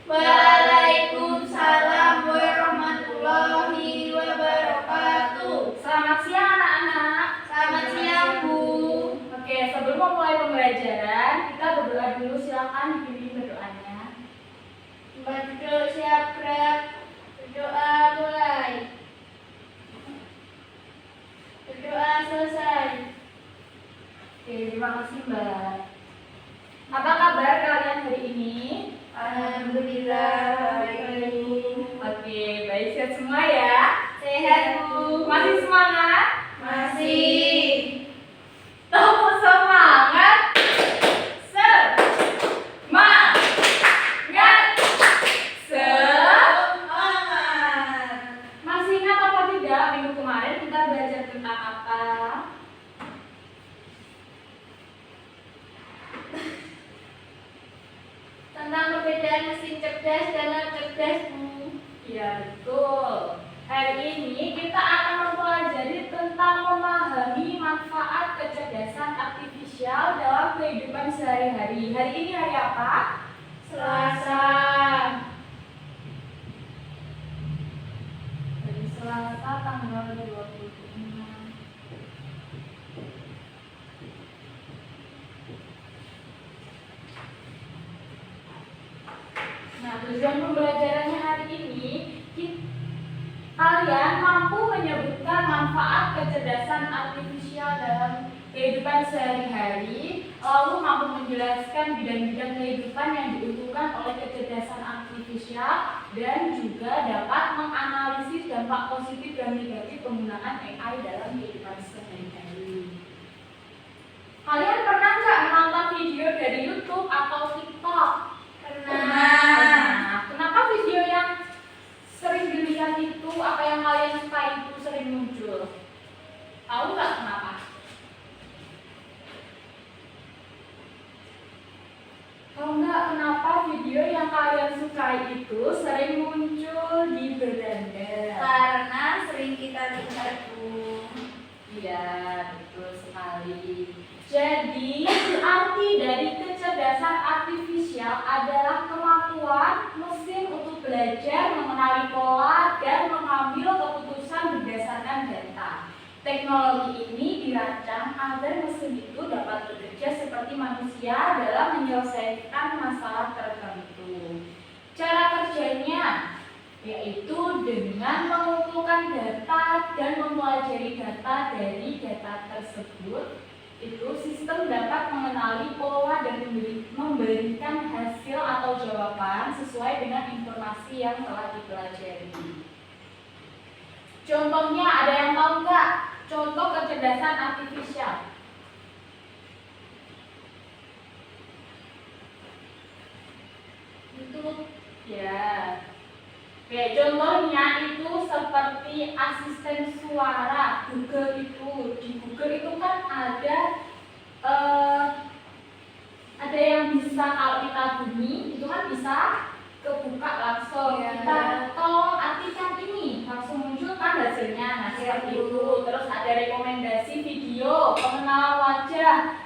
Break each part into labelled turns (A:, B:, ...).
A: Waalaikumsalam warahmatullahi wabarakatuh.
B: Selamat siang anak-anak.
A: Selamat siang Bu.
B: Oke, sebelum memulai pembelajaran, kita berdoa dulu. Silakan dipimpin berdoanya.
A: Tempat duduk siap gerak. Berdoa mulai. Berdoa selesai.
B: Oke, terima kasih Mbak. Apa kabar kalian hari ini?
A: Alhamdulillah baik.
B: Oke, baik, sehat semua ya.
A: Sehat Bu.
B: Masih semangat?
A: Masih.
B: Tepuk semangat. Semangat.
A: Semangat.
B: Masih ingat apa tidak minggu kemarin kita belajar tentang apa?
A: Tentang perbedaan mesin cerdas dan non cerdas Bu.
B: Iya betul. Hari ini kita akan mempelajari tentang memahami manfaat kecerdasan artifisial dalam kehidupan sehari-hari. Hari ini hari apa?
A: Selasa.
B: Hari Selasa tanggal 26. Nah, tujuan pembelajarannya hari ini, kalian mampu menyebutkan manfaat kecerdasan artifisial dalam kehidupan sehari-hari, lalu mampu menjelaskan bidang-bidang kehidupan yang diuntungkan oleh kecerdasan artifisial, dan juga dapat menganalisis dampak positif dan negatif penggunaan AI dalam kehidupan sehari-hari. Kalian pernah nggak menonton video dari YouTube atau TikTok?
A: Pernah.
B: Kenapa video yang sering dilihat itu, apa yang kalian suka itu sering muncul? Tahu nggak kenapa? Tahu nggak kenapa video yang kalian suka itu sering muncul di beranda?
A: Karena sering kita lihat Bu.
B: Iya, betul sekali. Jadi, arti dari kecerdasan artifisial adalah kemampuan mesin untuk belajar, mengenali pola, dan mengambil keputusan berdasarkan data. Teknologi ini dirancang agar mesin itu dapat bekerja seperti manusia dalam menyelesaikan masalah tertentu. Cara kerjanya yaitu dengan mengumpulkan data dan mempelajari data dari data tersebut. Itu sistem dapat mengenali pola dan memberikan hasil atau jawaban sesuai dengan informasi yang telah dipelajari. Contohnya, ada yang tahu nggak contoh kecerdasan artifisial? Itu ya. Oke, contohnya itu seperti asisten suara Google itu. Di Google itu kan ada yang bisa kalau kita bunyi itu kan bisa kebuka langsung.
A: Ya.
B: Kita tolong artikan ini, langsung muncul kan hasilnya. Nah, seperti itu. Terus ada rekomendasi video, pengenalan wajah,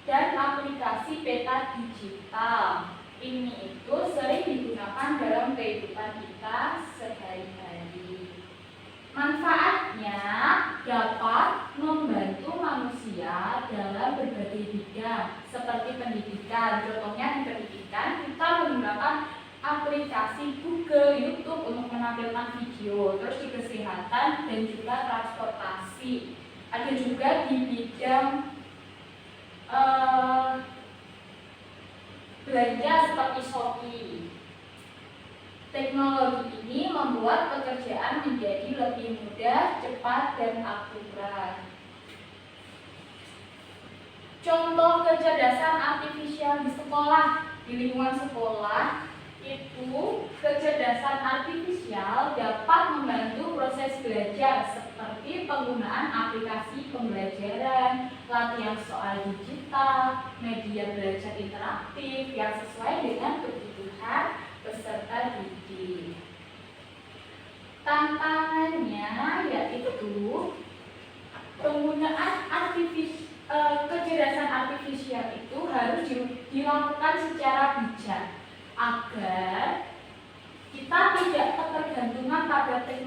B: dan aplikasi peta digital. Ini itu sering digunakan dalam kehidupan kita sehari-hari. Manfaatnya dapat membantu manusia dalam berbagai bidang seperti pendidikan. Contohnya di pendidikan kita menggunakan aplikasi Google, YouTube untuk menampilkan video. Terus di kesehatan dan juga transportasi. Ada juga di bidang belanja seperti Shopee. Teknologi ini membuat pekerjaan menjadi lebih mudah, cepat, dan akurat. Contoh kecerdasan artifisial di sekolah, di lingkungan sekolah, itu kecerdasan artifisial dapat membantu proses belajar seperti penggunaan aplikasi pembelajaran, latihan soal digital, media belajar interaktif yang sesuai dengan kebutuhan peserta didik. Tantangannya yaitu penggunaan kecerdasan artifisial itu harus dilakukan secara bijak agar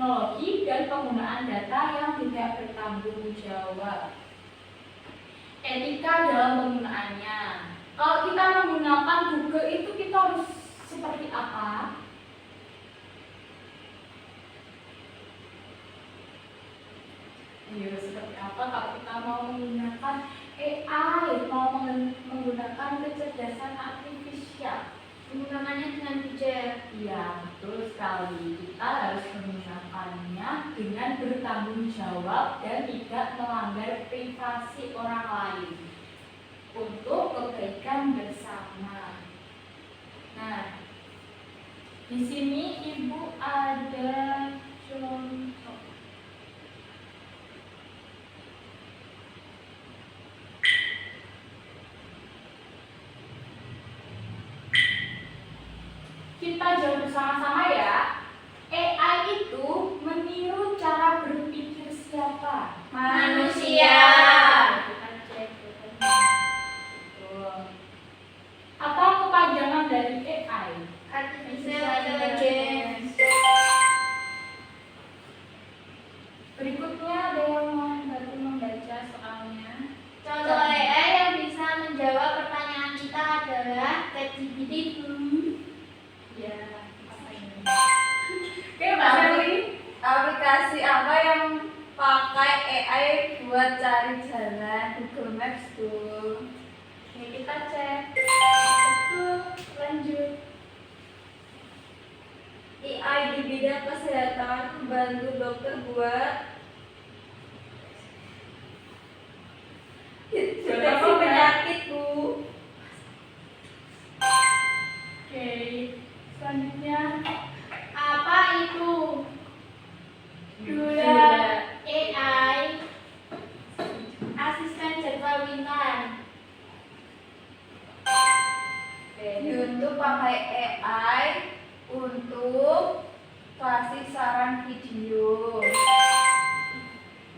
B: teknologi dan penggunaan data yang tidak bertanggung jawab. Etika dalam penggunaannya. Kalau kita menggunakan Google itu kita harus seperti apa? Seperti apa kalau kita mau menggunakan AI, mau menggunakan kecerdasan artifisial?
A: Menggunakannya dengan bijak.
B: Iya, betul sekali. Kita harus menggunakannya dengan bertanggung jawab dan tidak melanggar privasi orang lain untuk kebaikan bersama. Nah, di sini Ibu ada contoh. Kita jawab bersama-sama ya. AI itu meniru cara berpikir siapa?
A: Manusia.
B: Kita cek. Betul. Apa kepanjangan dari AI?
A: Artificial intelligence.
B: Berikutnya ada yang mau bantu membaca soalnya.
A: Contoh AI yang bisa menjawab pertanyaan kita adalah ChatGPT.
B: Ya, apa ini? Oke, Mbak Sally.
C: Aplikasi apa yang pakai AI buat cari jalan? Google Maps tuh.
B: Ini kita cek. Betul, lanjut.
C: AI di bidang kesehatan membantu dokter buat deteksi penyakit, Bu.
B: Oke, selanjutnya
A: Apa itu? Dula AI asisten jadwal pintar.
C: YouTube pakai AI untuk kasih saran video.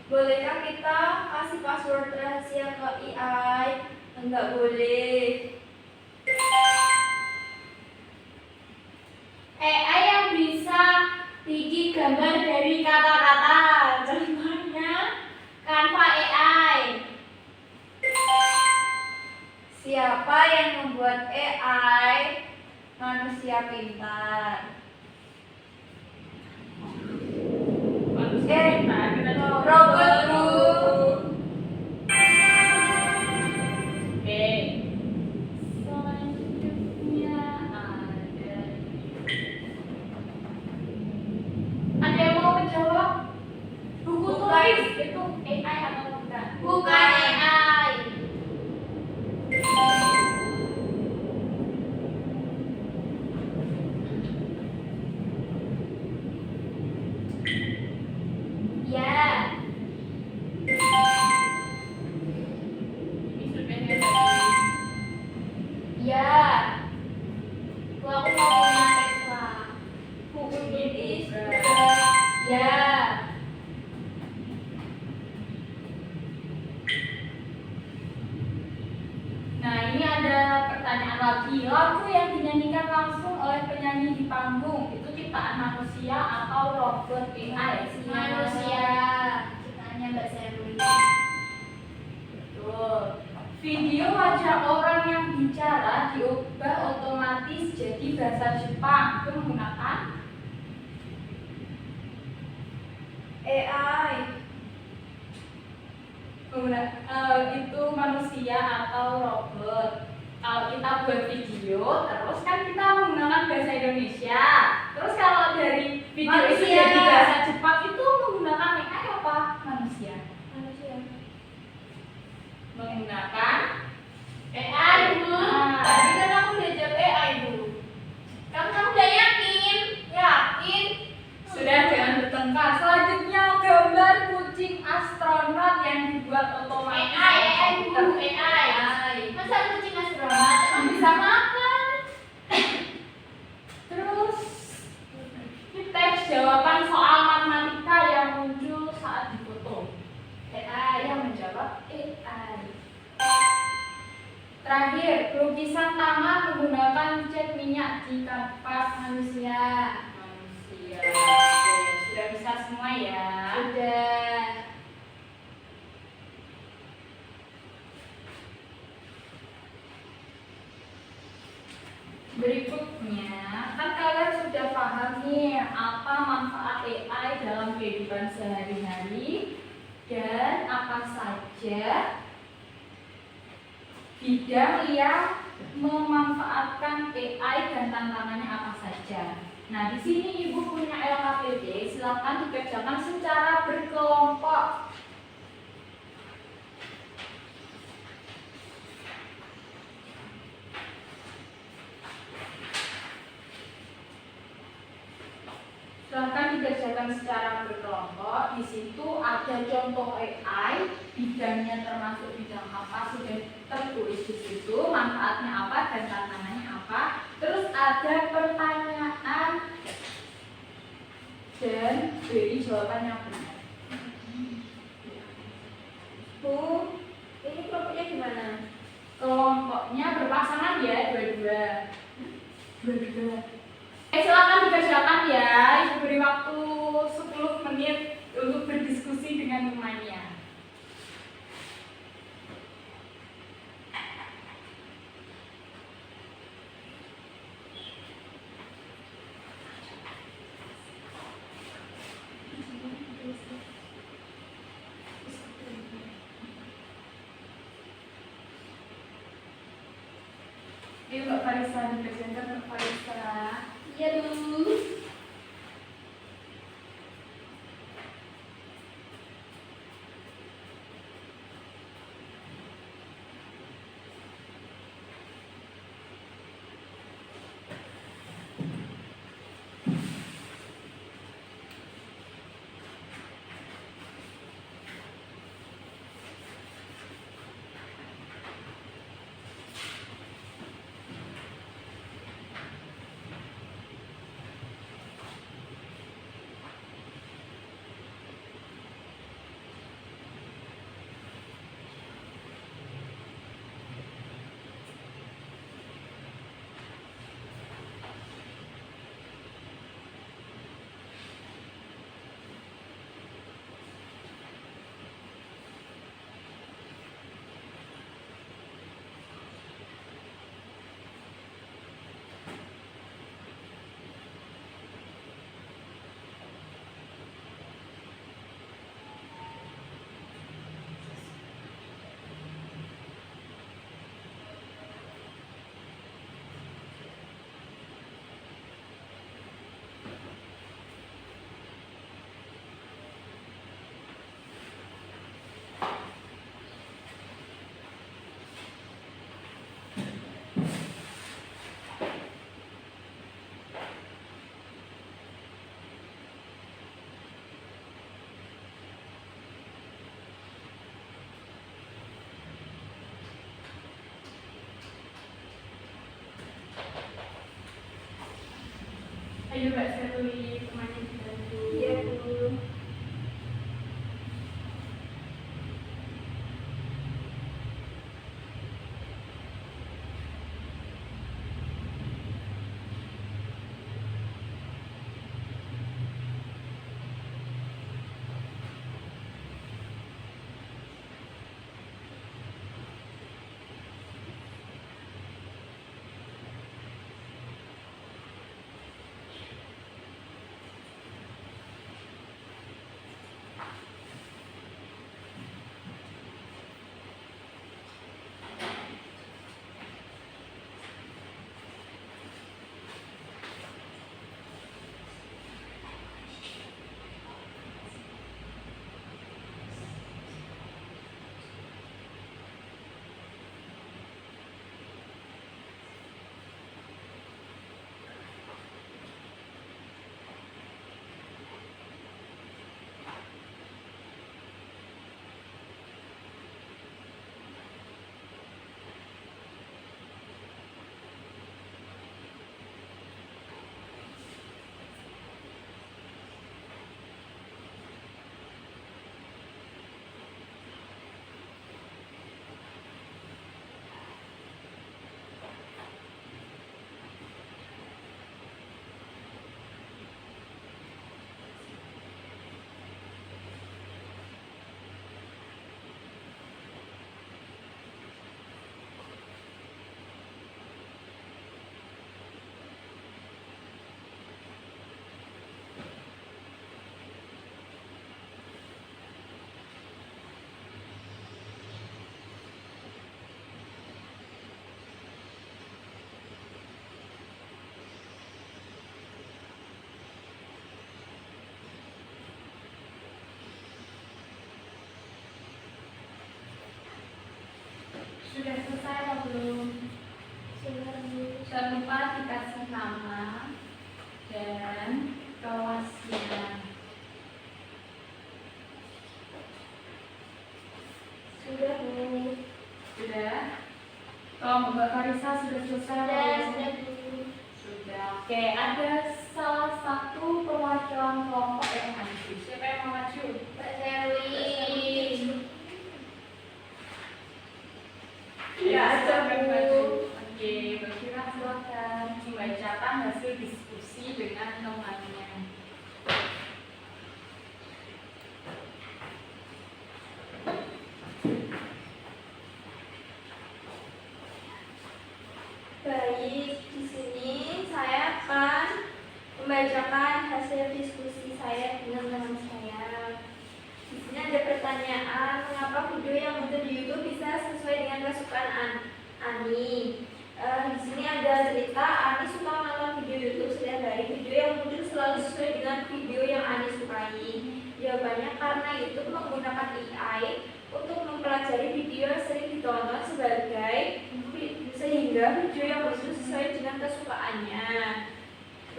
C: Bolehkah kita kasih password rahasia ke AI? Enggak boleh.
A: AI yang bisa bikin gambar dari kata-kata. Contohnya Canva AI.
C: Siapa yang membuat AI? Manusia pintar. Robot, Bu.
B: Oke. Selanjutnya ada yang mau menjawab? Buku tulis itu AI atau bukan?
A: Bukan AI. Ya.
B: Ini sebenarnya tadi.
A: Ya. Aku mau punya Tesla.
C: Buku tulis.
A: Ya.
B: Nah, ini ada pertanyaan lagi. Lagu yang dinyanyikan langsung oleh penyanyi di panggung itu ciptaan manusia atau robot AI?
A: Manusia. Ciptaannya Mbak Sherly.
B: Betul. Video wajah orang yang bicara diubah otomatis jadi bahasa Jepang. Itu menggunakan
C: AI.
B: itu manusia atau robot. Kalau kita buat video, terus kan kita menggunakan bahasa Indonesia. Terus kalau dari video itu
A: Manusia.
B: jadi bahasa Jepang itu menggunakan AI apa? Manusia. Menggunakan
A: AI, Bu.
B: Ah.
A: Tadi kan aku udah jawab AI, Bu. Kamu udah yakin? Yakin?
B: Sudah, jangan bertengkar. Selanjutnya gambar kucing astronot yang dibuat otomatis.
A: AI, Bu. AI. Masa kucing astronot emang bisa makan?
B: Terus teks jawaban soal matematika yang muncul saat difoto. AI yang menjawab AI. Terakhir, lukisan tangan menggunakan cat minyak di kanvas
A: Manusia.
B: manusia. Oke, sudah bisa semua ya?
C: Udah.
B: Berikutnya, kan kalian sudah paham nih apa manfaat AI dalam kehidupan sehari-hari dan apa saja bidang yang memanfaatkan AI dan tantangannya apa saja. Nah, di sini Ibu punya LKPD, silakan dikerjakan secara berkelompok. Silahkan dikerjakan secara berkelompok. Di situ ada contoh AI, bidangnya termasuk bidang apa sudah tertulis di situ, manfaatnya apa dan tantangannya apa. Terus ada pertanyaan dan beri jawaban yang benar.
C: Bu, ini kelompoknya gimana?
B: Kelompoknya berpasangan ya, dua-dua. Silakan dikerjakan ya. Ibu beri waktu 10 menit untuk berdiskusi dengan temannya. Ini Mbak Farisa, dikerjakan Mbak Farisa.
C: Iya, Bu.
B: Ayo Mbak Serli, temannya dibantu.
C: Iya, Bu.
B: Sudah selesai atau belum? Jangan lupa dikasih nama dan kelasnya.
C: Sudah, Bu.
B: Sudah? Kalau Mbak Karisa sudah selesai?
A: Sudah.
B: Sudah. Oke, ada salah satu perwakilan kelompok yang maju. Siapa yang mau maju?
A: Mbak Selwi.
B: Ya,
C: ada, Bu.
B: Oke, Mbak Kira silakan membacakan hasil diskusi dengan temannya.
C: Baik, di sini saya akan membacakan hasil diskusi saya dengan teman saya. Di sini ada pertanyaan, mengapa video yang muncul di YouTube bisa sesuai dengan kesukaan Ani? Di sini ada cerita, Ani suka menonton video YouTube setiap hari. Video yang muncul selalu sesuai dengan video yang Ani sukai. Jawabannya karena YouTube menggunakan AI untuk mempelajari video yang sering ditonton sehingga video yang muncul sesuai dengan kesukaannya.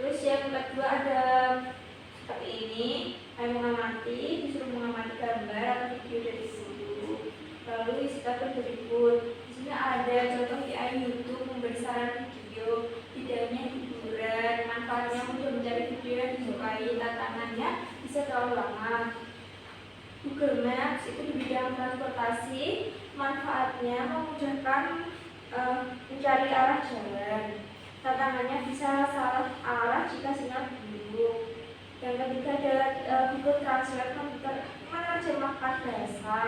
C: Terus yang kedua ada seperti ini, saya mengamati, disuruh mengamati gambar atau video dari situ. Lalu isi tabel berikut. Di sini ada contoh AI YouTube memberi saran video, bidangnya hiburan, manfaatnya untuk mencari video yang disukai, tantangannya bisa terlalu lama. Google Maps itu di bidang transportasi, manfaatnya memudahkan mencari arah jalan. Tantangannya bisa salah arah jika sinyal buruk. Yang ketiga adalah Google Translate menerjemahkan bahasa.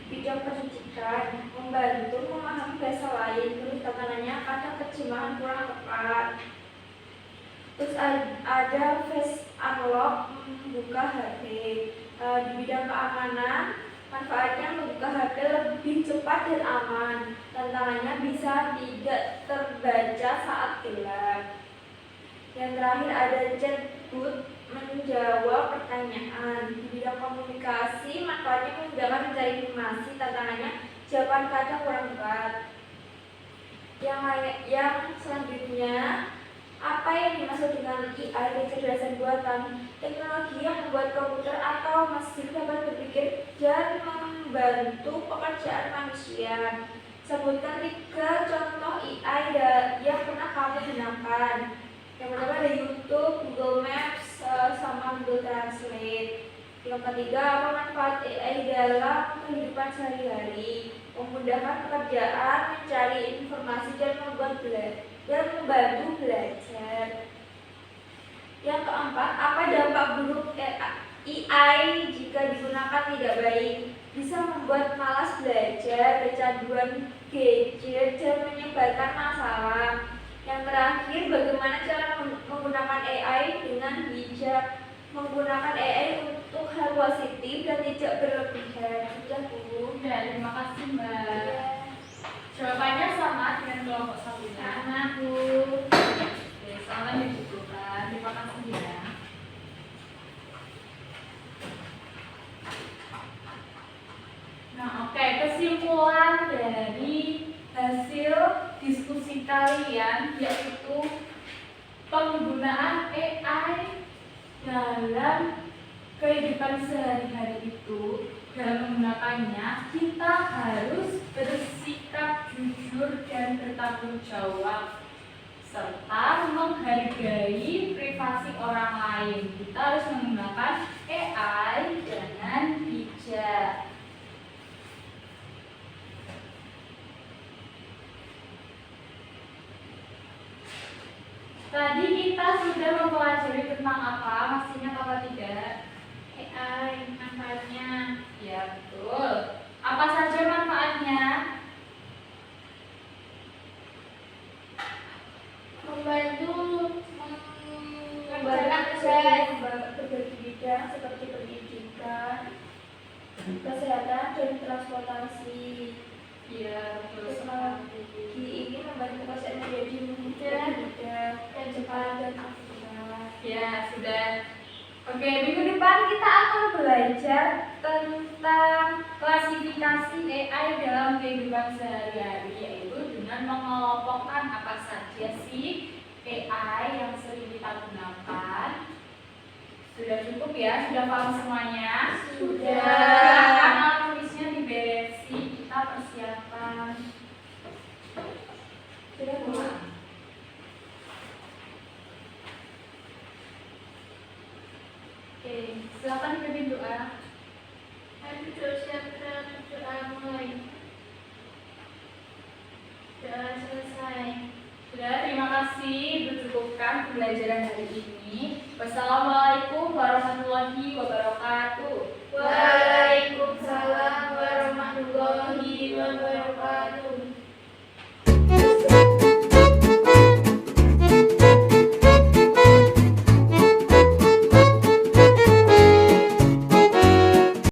C: Bidang pendidikan membantu memahami bahasa lain. Terus tantangannya kadang terjemahan kurang tepat. Terus ada Face Unlock membuka HP. Di bidang keamanan, manfaatnya membuka HP lebih cepat dan aman. Tantangannya bisa tidak terbaca saat gelap. Yang terakhir ada chatbot menjawab pertanyaan. Di bidang komunikasi, manfaatnya memudahkan mencari informasi. Tantangannya jawaban kadang kurang tepat. Yang selanjutnya, apa yang dimaksud dengan AI, kecerdasan buatan? Teknologi yang membuat komputer atau mesin dapat berpikir dan membantu pekerjaan manusia. Sebutkan 3 contoh AI yang pernah kamu gunakan. Yang pertama ada YouTube, Google Maps, sama Google Translate. Yang ketiga, apa manfaat AI dalam kehidupan sehari-hari? Memudahkan pekerjaan, mencari informasi dan membantu belajar. Yang keempat, apa dampak buruk AI jika digunakan tidak baik? Bisa membuat malas belajar, kecanduan gadget, dan menyebarkan masalah. Yang terakhir, bagaimana cara menggunakan AI dengan bijak? Menggunakan AI untuk hal positif dan tidak berlebihan. Sudah, Bu.
B: Ya, terima kasih Mbak. Jawabannya sama dengan kelompok satunya.
C: Sama, Bu.
B: Oke, selamat dibutuhkan. Terima kasih ya. Nah, oke, kesimpulan dari hasil diskusi kalian yaitu penggunaan AI dalam kehidupan sehari-hari itu, dalam menggunakannya kita harus bersikap jujur dan bertanggung jawab serta menghargai privasi orang lain. Kita harus menggunakan AI dengan bijak. Tadi kita sudah mempelajari tentang apa? Masih ingat apa tidak?
A: AI manfaatnya
B: Ya, betul. Apa saja manfaatnya?
A: membantu
C: Banyak
A: proses
C: berbagai bidang seperti pendidikan, kesehatan, dan transportasi.
B: Ya, betul
C: Teknologi
B: sekali.
C: ini membantu proses menjadi mudah dan cepat dan akurat.
B: Ya, sudah. Oke, minggu depan kita akan belajar tentang klasifikasi AI dalam kehidupan sehari-hari, yaitu dengan mengelompokkan apa saja sih AI yang sering kita gunakan. Sudah cukup ya? Sudah paham semuanya?
A: Sudah.
B: Silakan alat tulisnya diberesi, kita persiapkan.
C: Sudah mulai.
B: Oke, silakan dipimpin doa.
A: Ayo siapkan doa mulai. Doa selesai.
B: Sudah, terima kasih. Bercukupkan pembelajaran hari ini. Wassalamualaikum warahmatullahi wabarakatuh.